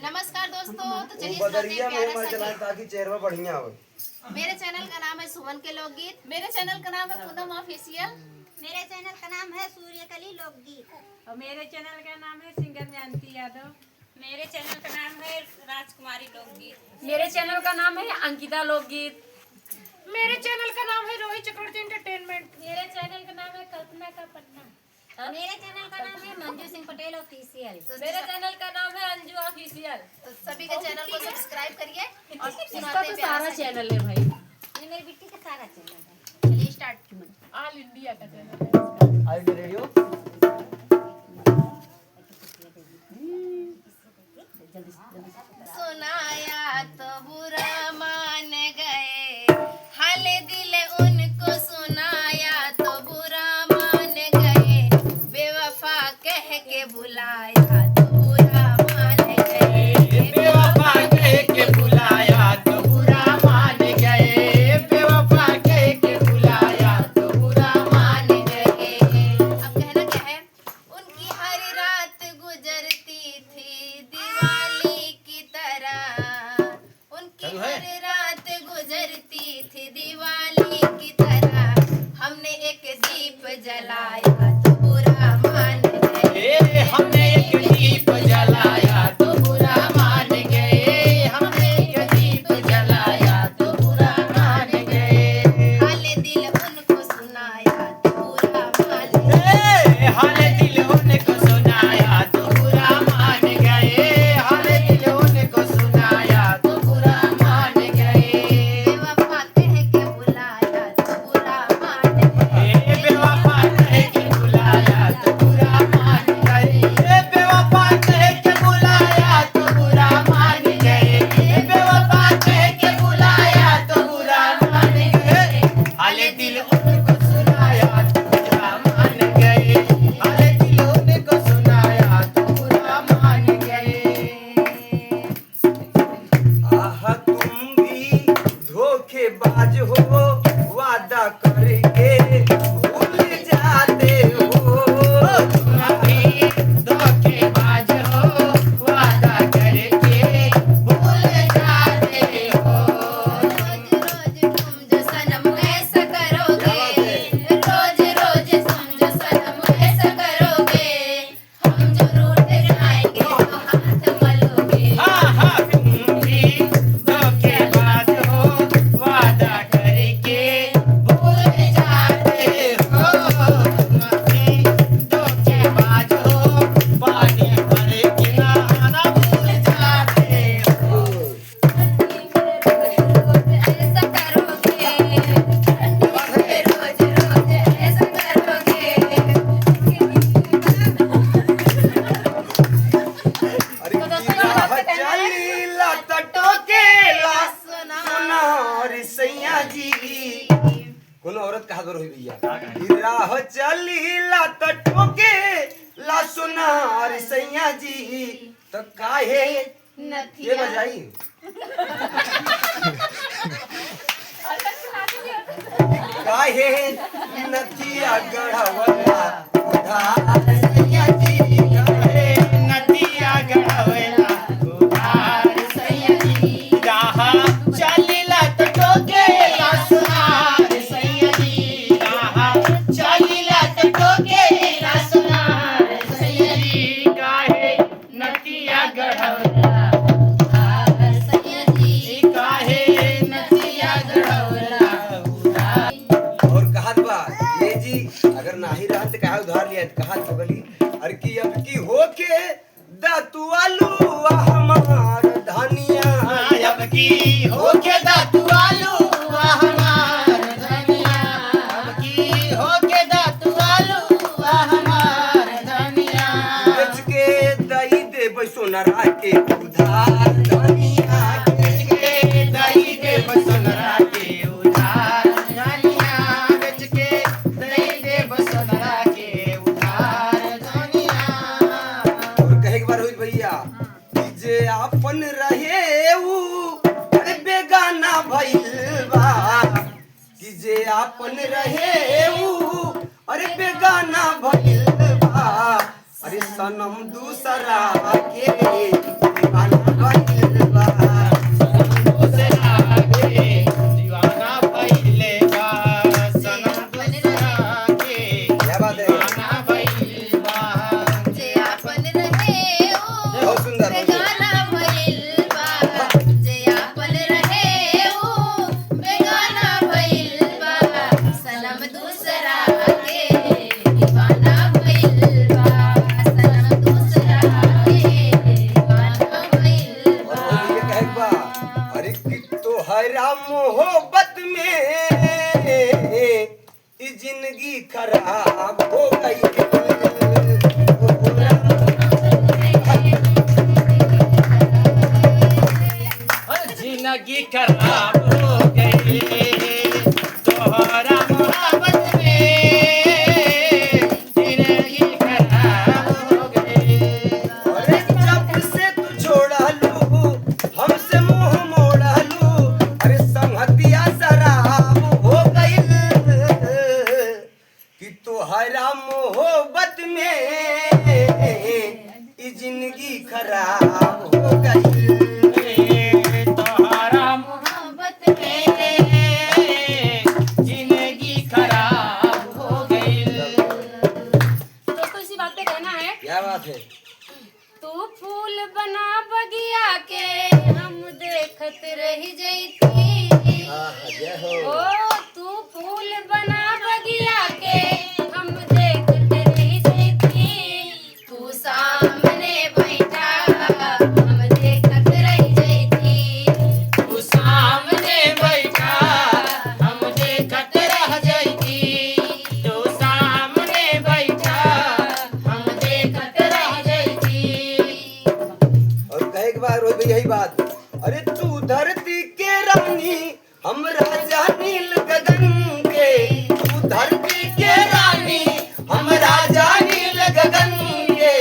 नमस्कार दोस्तों, तो चलिए बदरिया में प्यारा सा गीत। ताकि चेहरा बढ़िया हो। मेरे चैनल का नाम है सुमन के लोकगीत। मेरे चैनल का नाम है पूनम ऑफिशियल। मेरे चैनल का नाम है सूर्यकली लोकगीत। और मेरे चैनल का नाम है सिंगर जानकी यादव। मेरे चैनल का नाम है राजकुमारी लोकगीत। मेरे चैनल का नाम है अंकिता लोकगीत। मेरे चैनल का नाम है रोहित चक्रवर्ती एंटरटेनमेंट। मेरे चैनल का नाम है कल्पना का पन्ना। मेरे चैनल का नाम है मंजू सिंह पटेल ऑफिशियल। मेरे चैनल का नाम है अंजू ऑफिशियल। तो सभी के चैनल को सब्सक्राइब करिए और इसका सुनाते तो प्यारा सारा सा चैनल है भाई, ये मेरी बिट्टी का सारा चैनल है। गीत। चलिए स्टार्ट। ऑल इंडिया का चैनल है। आई रेडियो सुनाया तो बुरा मान गए, हाल दिल उनको सुनाया तो बुरा मान गए, बेवफा कह के बुलाया तो बुरा मान गए, बेवफा कह के बुलाया तो बुरा मान गए, बेवफा कह के बुलाया तो बुरा मान गए। अब कहना क्या है, उनकी हर रात गुजरती थी दिवाली की तरह, उनकी चलो है। हर रात गुजरती थी दिवाली की तरह, हमने एक दीप जलाया तो बुरा मान गए, ए, हमने एक दीप जलाया तो बुरा मान गए, हमने एक दीप जलाया तो बुरा मान गए। हाल दिल उनको सुनाया तो बुरा मान गए, ए, हाल दिल उनको सुनाया तो बुरा मान गए, हाल दिल उनको सुनाया तो बुरा मान गए। बेवफा कह के बुलाया तो बुरा मान गए, ए, बेवफा कह के बुलाया तो बुरा मान गए, ए, बेवफा कह के बुलाया तो बुरा मान गए, ए, बेवफा कह के बुलाया तो बुरा मान गए। हाले दिल उनको सुनाया तो बुरा मान गए, हाले दिल उनको सुनाया तो बुरा मान गए। आहा तुम भी धोखेबाज हो, वादा करके भूल जाते हो। तुम भी धोखेबाज हो, वादा करके भूल जाते हो। रोज रोज तुम जो सनम ऐसा करोगे, रोज रोज तुम जो सनम ऐसा करोगे, हम जो रूठ जाएंगे तो हाथ मलोगे, हाँ हाँ तुम भी धोखेबाज हो, वादा करके भूल जाते हो। तुम भी धोखेबाज हो, पानी भर के नहाना भूल जाते हो। ऐसा करोगे, रोज रोज ऐसा करोगे, अरे गिरा चलीला टटोकेला सोनार सैया जी। कोनो औरत कहा कर होई भैया, गिरा चलीला टटोकेला सोनार सैया जी। तो काहे ये नथिया बजाई काहे नथिया गढ़वला उधार सैया जी। काहे नदिया गढ़वेला उधार सैया जी, जहाँ चलिला तो टोकेला सुनार सैया जी, जहाँ चलिला तो टोकेला सुनार सैया जी। काहे नदिया गढ़वेला उधार सैया जी, काहे नदिया गढ़वेला उधार। और कहत बा ये जी अगर नाही रहत त काहे उधार लिया कहत बगली। अरे की अब की होके दातु आलू हमार धनिया। अब की होके दातु आलू हमार धनिया, अब की होके दातु आलू हमार धनिया। बेच के दई दे सोनरा के उधार धनिया। बेच के दई दे बसनरा के उधार धनिया, बेच के दई दे बसनरा के उधार धनिया। और कहे के बार होई भैया कि जे आपन रहे ऊ अरे बेगाना भइल बा। कि जे आपन रहे ऊ अरे बेगाना भइल बा। अरे सनम दूसरा के दीवाना तोहरा मोहब्बत में ई जिंदगी खराब हो गई। जिंदगी खराब हो गई तोहरा मोहब्बत में जिंदगी खराब हो गई। अरे जब से तू छोड़ा लू हमसे मुंह मोड़ा लू, अरे संगतिया शराब हो गई कि तोहरा मोहब्बत में ई जिंदगी खराब हो गई। तोहरा मोहब्बत में जिंदगी खराब हो गई। दोस्तों इसी बात पे कहना है, क्या बात है? तू फूल बना बगिया के हम देखत रह जैती। जय हो। ओ तू फूल बना बगिया के हम देखत रह जैती। तू सामने बैठा हम देखत रह जैती। तू सामने बैठा हम देखत रह जैती। तू सामने बैठा हम देखत रह जैती। और कहे के बाद रोज यही बात, अरे तू धरती के रानी हम राजा नील गगन के, तू धरती के रानी हम राजा नील गगन के,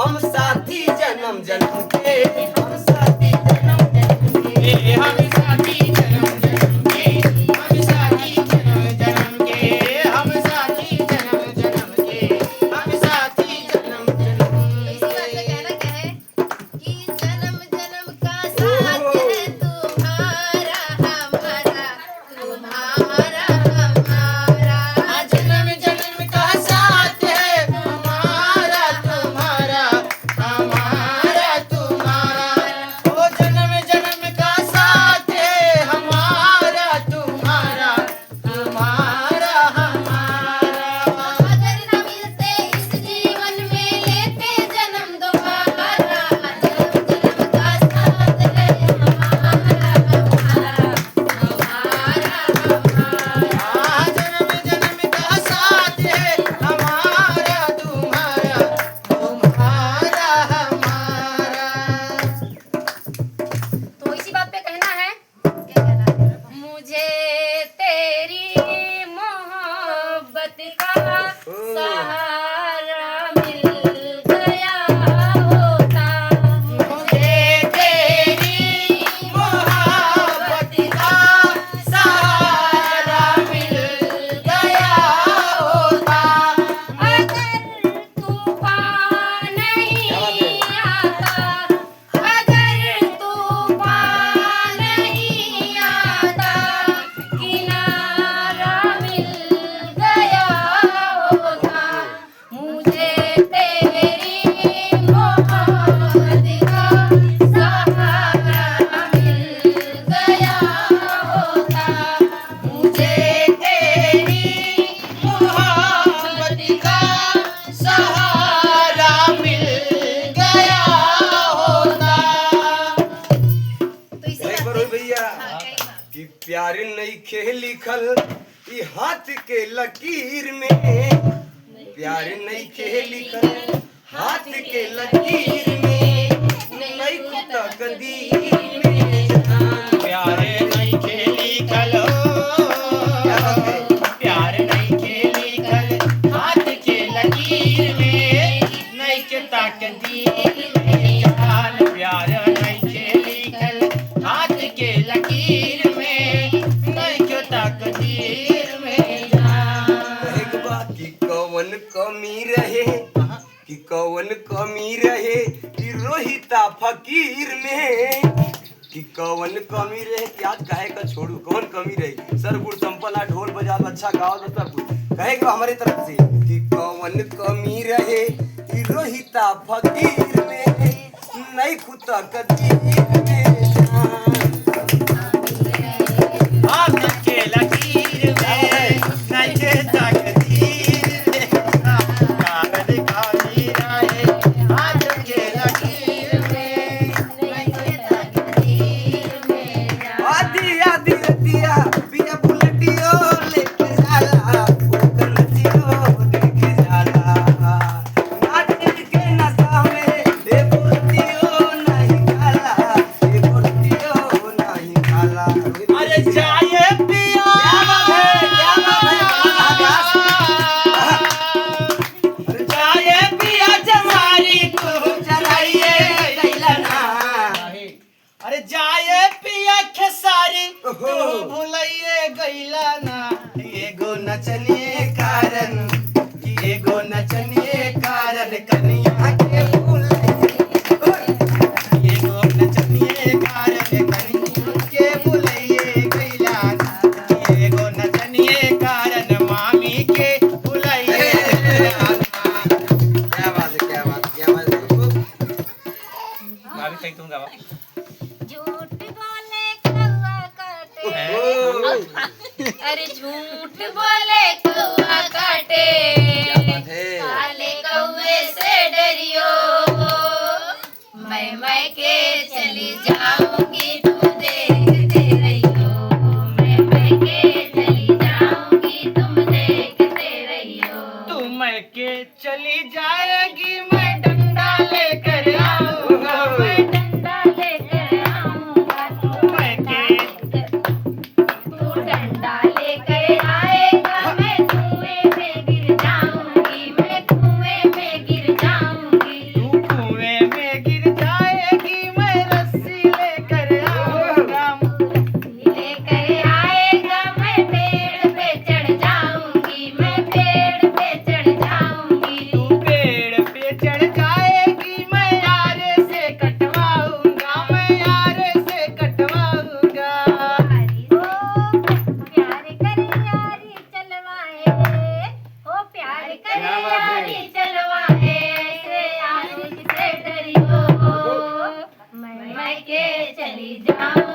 हम साथी जन्म जन्म के, हम साथी जन्म जन्म के। हम साथी जन्म जन्म के, हम साथी जन्म जन्म के, हम साथी जन्म जन्म के, हम साथी जन्म जन्म इसी बात पे कहना क्या है कि जन्म जन्म का साथ है तुम्हारा हमारा, तुम्हारा हमारा। जन्म जन्म का साथ है हमारा तुम्हारा, हमारा तुम्हारा। ओ जन्म जन्म का साथ है हमारा तुम्हारा, तुम्हारा हमारा। अगर न मिलते इस जीवन में लेते जन्म दोबारा, जन्म जन्म का साथ है हमारा हमारा, हमारा हमारा। जन्म जन्म का साथ है हमारा तुम्हारा, तुम्हारा हमारा। तो इसी बात पे कहना है, क्या कहना है? मुझे तेरी मोहब्बत का सहारा मिल गया होता। मुझे तेरी मोहब्बत का सहारा मिल गया होता। अगर तूफान नहीं आता, अगर तूफान नहीं आता, किनारा मिल गया होता। मुझे तेरी मोहब्बत का सहारा मिल गया होता। मुझे तेरी मोहब्बत का सहारा मिल गया होता। तो इसी कहे बात करो पे भैया हाँ, कही बात। कि प्यार नहीं खे लिखल ई हाथ के लकीर में, प्यार नहीं खे लिखल हाथ के लकीर में, नहीं खुद कदीर में जहां। प्यारे नहीं खेली कलो, प्यार नहीं खेली कल हाथ के लकीर में, नहीं के तकदीर में जान। प्यार नहीं खेली कल हाथ के लकीर में, नहीं के तकदीर में जान। कहे के बाद कि कौन कमी रहे, कि कौन कमी रहे कि रोहिता फकीर में, कि कौन कमी रहे कि आज कहे का छोड़ू कौन कमी रही, सरगुड़ संपला ढोल बजा अच्छा गाओ तो सब कुछ कहे के हमारी तरफ से कि कौन कमी रहे कि रोहिता फकीर में, नहीं खुदा कदीर में जान। हाथ के लकीर में नहीं के तकदीर में कागज खाली रहे। हाथ के लकीर में नहीं के तकदीर में जान। जाए पिया खेसारी तू ओहो। भुलाइए गईला ना एगो नचनिए कारण एगो नचनिए कारण कन्या के भुलाइए एगो नचनिए कारण कन्या के भुलाइए गईला ना एगो नचनिए कारण मामी के भुलाइए गईला ना। क्या बात है, क्या बात, क्या बात है दोस्तों। भाभी कहीं तुम गावा झूठ बोले कौआ काटे ओ, अरे झूठ बोले कौआ काटे क्या बात है। काले कौए से डरियो मैं के चली जाऊंगी तुम देखते रहियो मैं के चली जाऊंगी तुम देखते रहियो तुम के चली जाएगी मैं डंडा लेकर आऊंगा मैं डंडा लेकर आऊंगा तुम के तू डंडा लेकर आएगा मैं कुएं में गिर जाऊंगी मैं कुएं में गिर जाऊंगी तू कुएं में गिर जाएगी मैं रस्सी लेकर आऊंगा लेकर आएगा मैं पेड़ पे चढ़ जाऊंगी मैं पेड़ पे चढ़ जाऊंगी तू पेड़ पे चढ़ जाएगी मैं यारे से कटवाऊंगा मैं यारे से कटवाऊंगा प्यार करे यारी चलवाए ओ प्यार करे क्या बात है। यारी चलवाए से आशिक से डरियो मैं के चली जाऊं